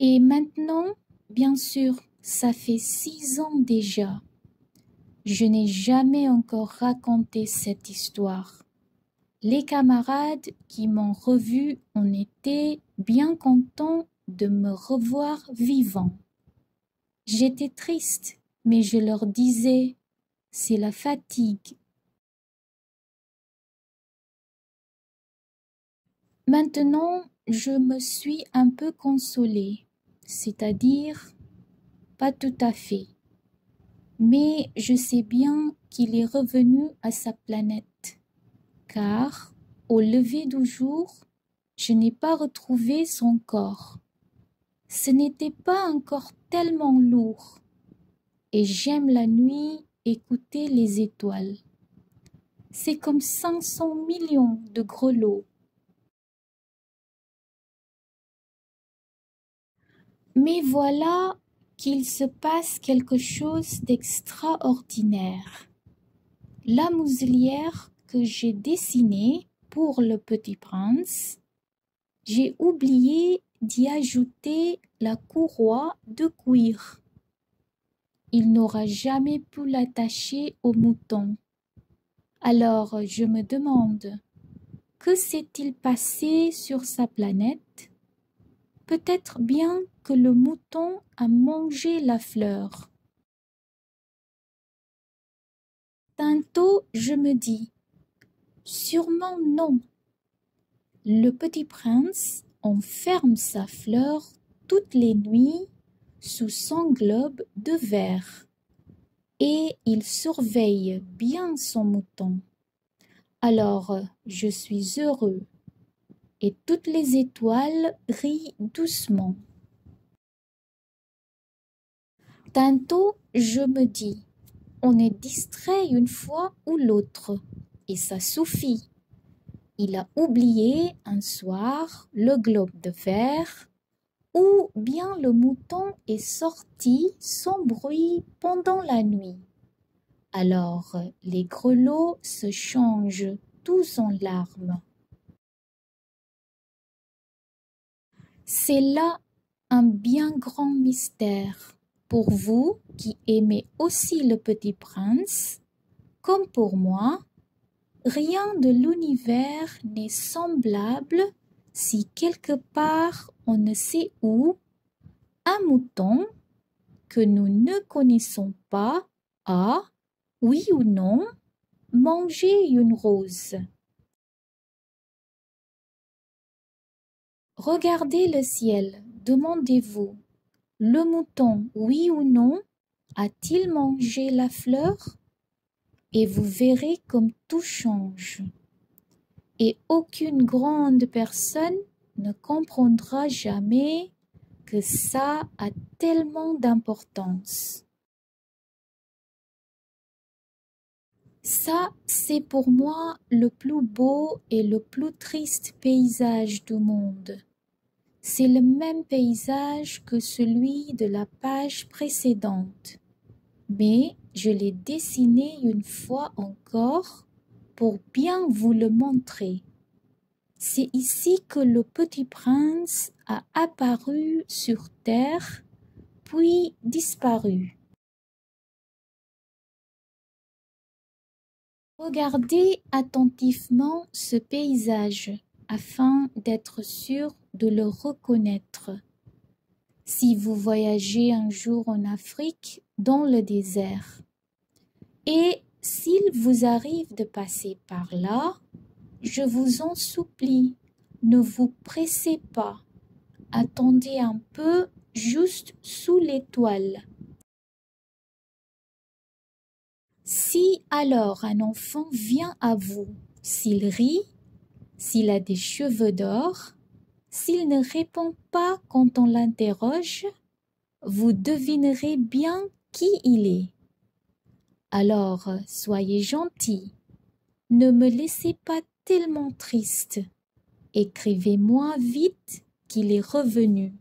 Et maintenant, bien sûr, ça fait 6 ans déjà. Je n'ai jamais encore raconté cette histoire. Les camarades qui m'ont revu en étaient bien contents de me revoir vivant. J'étais triste, mais je leur disais, c'est la fatigue. Maintenant, je me suis un peu consolée, c'est-à-dire pas tout à fait. Mais je sais bien qu'il est revenu à sa planète, car au lever du jour, je n'ai pas retrouvé son corps. Ce n'était pas encore tellement lourd, et j'aime la nuit écouter les étoiles. C'est comme 500 millions de grelots. Mais voilà qu'il se passe quelque chose d'extraordinaire. La muselière que j'ai dessinée pour le Petit Prince, j'ai oublié d'y ajouter la courroie de cuir. Il n'aura jamais pu l'attacher au mouton. Alors je me demande, que s'est-il passé sur sa planète? Peut-être bien que le mouton a mangé la fleur. Tantôt je me dis, sûrement non. Le Petit Prince enferme sa fleur toutes les nuits sous son globe de verre et il surveille bien son mouton. Alors je suis heureux et toutes les étoiles rient doucement. Tantôt je me dis, on est distrait une fois ou l'autre et ça suffit. Il a oublié un soir le globe de verre ou bien le mouton est sorti sans bruit pendant la nuit. Alors les grelots se changent tous en larmes. C'est là un bien grand mystère pour vous qui aimez aussi le Petit Prince, comme pour moi. Rien de l'univers n'est semblable si quelque part on ne sait où, un mouton que nous ne connaissons pas a, oui ou non, mangé une rose. Regardez le ciel, demandez-vous, le mouton, oui ou non, a-t-il mangé la fleur? Et vous verrez comme tout change. Et aucune grande personne ne comprendra jamais que ça a tellement d'importance. Ça, c'est pour moi le plus beau et le plus triste paysage du monde. C'est le même paysage que celui de la page précédente, mais je l'ai dessiné une fois encore pour bien vous le montrer. C'est ici que le Petit Prince a apparu sur terre, puis disparu. Regardez attentivement ce paysage afin d'être sûr de le reconnaître. Si vous voyagez un jour en Afrique, dans le désert, et s'il vous arrive de passer par là, je vous en supplie, ne vous pressez pas. Attendez un peu juste sous l'étoile. Si alors un enfant vient à vous, s'il rit, s'il a des cheveux d'or, s'il ne répond pas quand on l'interroge, vous devinerez bien qui il est. Alors soyez gentil, ne me laissez pas tellement triste. Écrivez-moi vite qu'il est revenu.